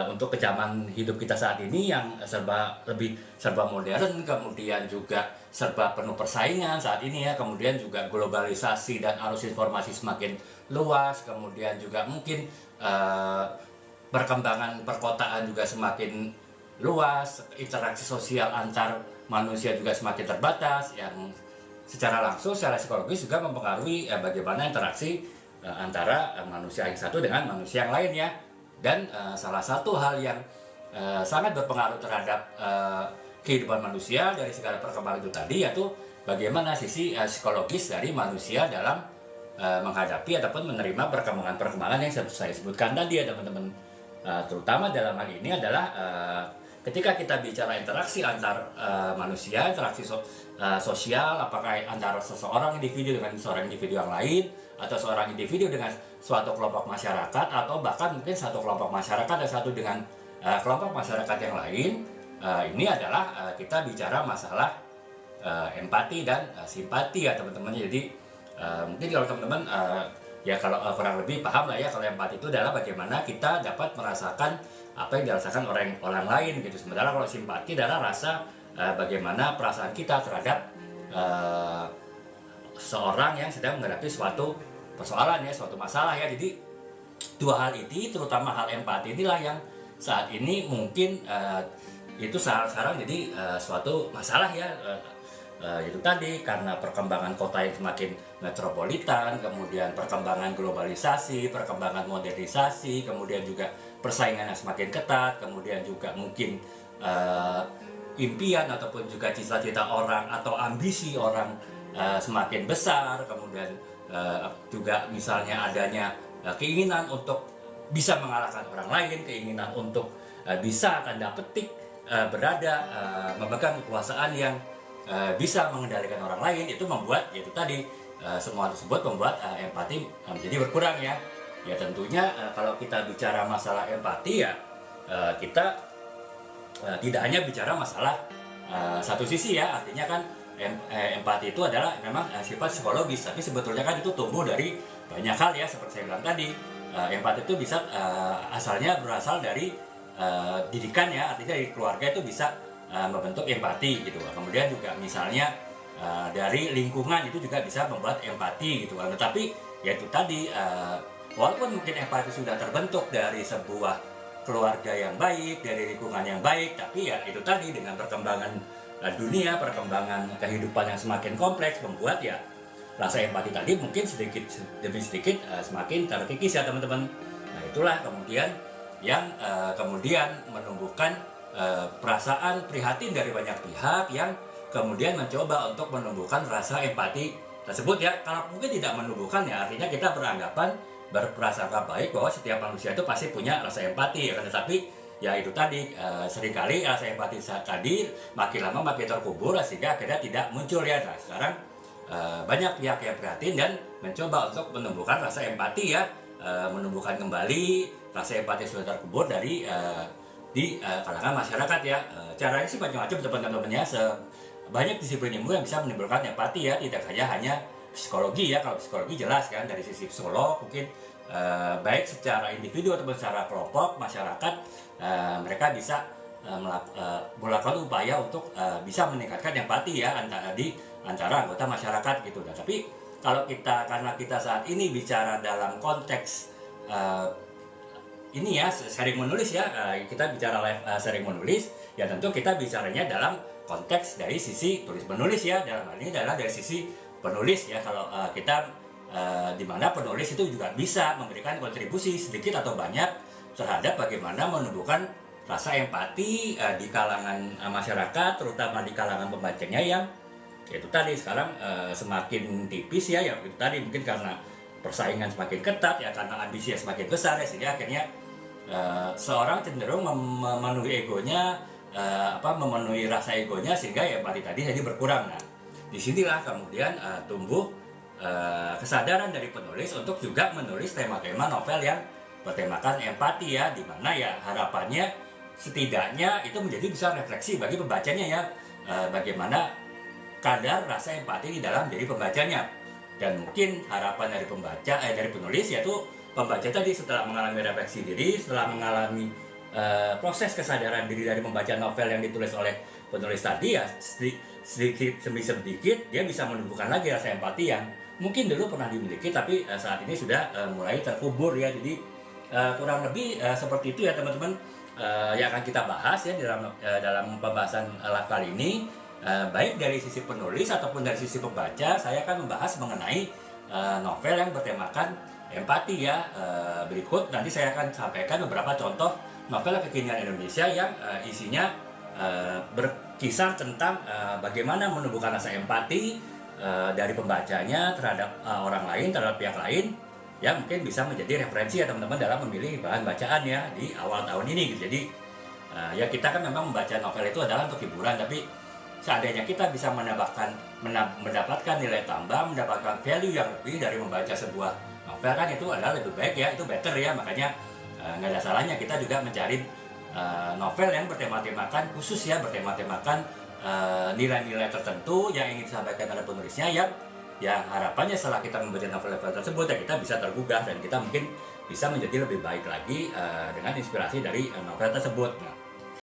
untuk ke zaman hidup kita saat ini yang serba modern, kemudian juga serba penuh persaingan saat ini ya, kemudian juga globalisasi dan arus informasi semakin luas, kemudian juga mungkin perkembangan perkotaan juga semakin luas, interaksi sosial antar manusia juga semakin terbatas, yang secara langsung, secara psikologis juga mempengaruhi bagaimana interaksi antara manusia yang satu dengan manusia yang lain ya. Dan salah satu hal yang sangat berpengaruh terhadap kehidupan manusia dari segala perkembangan itu tadi, yaitu bagaimana sisi psikologis dari manusia dalam menghadapi ataupun menerima perkembangan-perkembangan yang saya sebutkan tadi ya teman-teman. Terutama dalam hal ini adalah ketika kita bicara interaksi antar manusia, interaksi sosial, apakah antara seseorang individu dengan seorang individu yang lain, atau seorang individu dengan suatu kelompok masyarakat, atau bahkan mungkin satu kelompok masyarakat dan satu dengan kelompok masyarakat yang lain. Ini adalah kita bicara masalah empati dan simpati ya teman-teman. Jadi mungkin kalau teman-teman ya kalau kurang lebih paham lah ya, kalau empati itu adalah bagaimana kita dapat merasakan apa yang dirasakan orang lain gitu. Sementara kalau simpati adalah rasa bagaimana perasaan kita terhadap seorang yang sedang menghadapi suatu persoalan ya, suatu masalah ya. Jadi dua hal ini, terutama hal empati inilah yang saat ini mungkin itu sekarang jadi suatu masalah ya. Itu tadi karena perkembangan kota yang semakin metropolitan, kemudian perkembangan globalisasi, perkembangan modernisasi, kemudian juga persaingan yang semakin ketat, kemudian juga mungkin impian ataupun juga cita-cita orang atau ambisi orang semakin besar, kemudian juga misalnya adanya keinginan untuk bisa mengalahkan orang lain, keinginan untuk bisa tanda petik berada memegang kekuasaan yang bisa mengendalikan orang lain. Itu membuat yaitu tadi semua tersebut membuat empati menjadi berkurang ya. Ya tentunya kalau kita bicara masalah empati ya kita tidak hanya bicara masalah satu sisi ya, artinya kan empati itu adalah memang sifat psikologis, tapi sebetulnya kan itu tumbuh dari banyak hal ya. Seperti saya bilang tadi, empati itu bisa asalnya berasal dari didikan ya, artinya dari keluarga itu bisa membentuk empati gitu. Kemudian juga misalnya dari lingkungan itu juga bisa membuat empati gitu. Tetapi ya itu tadi, walaupun mungkin empati sudah terbentuk dari sebuah keluarga yang baik, dari lingkungan yang baik, tapi ya itu tadi dengan perkembangan dunia, perkembangan kehidupan yang semakin kompleks membuat ya rasa empati tadi mungkin sedikit demi sedikit semakin terkikis ya teman-teman. Nah itulah kemudian yang kemudian menumbuhkan perasaan prihatin dari banyak pihak yang kemudian mencoba untuk menumbuhkan rasa empati tersebut ya. Kalau mungkin tidak menumbuhkan ya artinya kita beranggapan berprasangka baik bahwa setiap manusia itu pasti punya rasa empati ya kan. Tetapi ya itu tadi seringkali rasa empati tadi makin lama makin terkubur sehingga akhirnya tidak muncul ya. Nah sekarang banyak pihak yang prihatin dan mencoba untuk menumbuhkan rasa empati ya, menumbuhkan kembali rasa empati sudah terkubur dari di kalangan masyarakat ya. Caranya sih macam-macam teman-teman ya. Banyak disiplin ilmu yang bisa menimbulkan empati ya, tidak saja hanya psikologi ya. Kalau psikologi jelas kan dari sisi psikolog mungkin baik secara individu ataupun secara kelompok masyarakat, mereka bisa melakukan upaya untuk bisa meningkatkan empati ya antara anggota masyarakat gitu. Nah, tapi kalau karena kita saat ini bicara dalam konteks ini ya sering menulis ya, kita bicara live sering menulis ya, tentu kita bicaranya dalam konteks dari sisi tulis menulis ya. Dalam hal ini adalah dari sisi penulis ya. Kalau kita di mana penulis itu juga bisa memberikan kontribusi sedikit atau banyak terhadap bagaimana menumbuhkan rasa empati di kalangan masyarakat, terutama di kalangan pembacanya yang itu tadi sekarang semakin tipis ya. Yang itu tadi mungkin karena persaingan semakin ketat ya, karena ambisi semakin besar ya, sehingga akhirnya seorang cenderung memenuhi egonya, memenuhi rasa egonya, sehingga ya empati tadi jadi berkurang. Nah, disinilah kemudian tumbuh kesadaran dari penulis untuk juga menulis tema-tema novel yang bertemakan empati ya, dimana ya harapannya setidaknya itu menjadi bisa refleksi bagi pembacanya ya, bagaimana kadar rasa empati di dalam diri pembacanya. Dan mungkin harapan dari pembaca dari penulis yaitu pembaca tadi setelah mengalami refleksi diri, setelah mengalami proses kesadaran diri dari membaca novel yang ditulis oleh penulis tadi ya sedikit demi sedikit dia bisa menumbuhkan lagi rasa empati yang mungkin dulu pernah dimiliki tapi saat ini sudah mulai terkubur ya. Jadi kurang lebih seperti itu ya teman-teman yang akan kita bahas ya dalam pembahasan live kali ini. Baik dari sisi penulis ataupun dari sisi pembaca, saya akan membahas mengenai novel yang bertemakan empati ya. Berikut nanti saya akan sampaikan beberapa contoh novel kekinian Indonesia yang isinya berkisah tentang bagaimana menumbuhkan rasa empati dari pembacanya terhadap orang lain, terhadap pihak lain, ya mungkin bisa menjadi referensi ya teman-teman dalam memilih bahan bacaan ya di awal tahun ini gitu. Jadi ya kita kan memang membaca novel itu adalah untuk hiburan, tapi seandainya kita bisa mendapatkan nilai tambah, mendapatkan value yang lebih dari membaca sebuah novel kan itu adalah lebih baik ya, itu better ya. Makanya nggak ada salahnya kita juga mencari novel yang bertema-temakan khusus ya, bertema-temakan nilai-nilai tertentu yang ingin disampaikan oleh penulisnya yang harapannya setelah kita membaca novel-novel tersebut ya kita bisa tergugah dan kita mungkin bisa menjadi lebih baik lagi dengan inspirasi dari novel tersebut. Nah,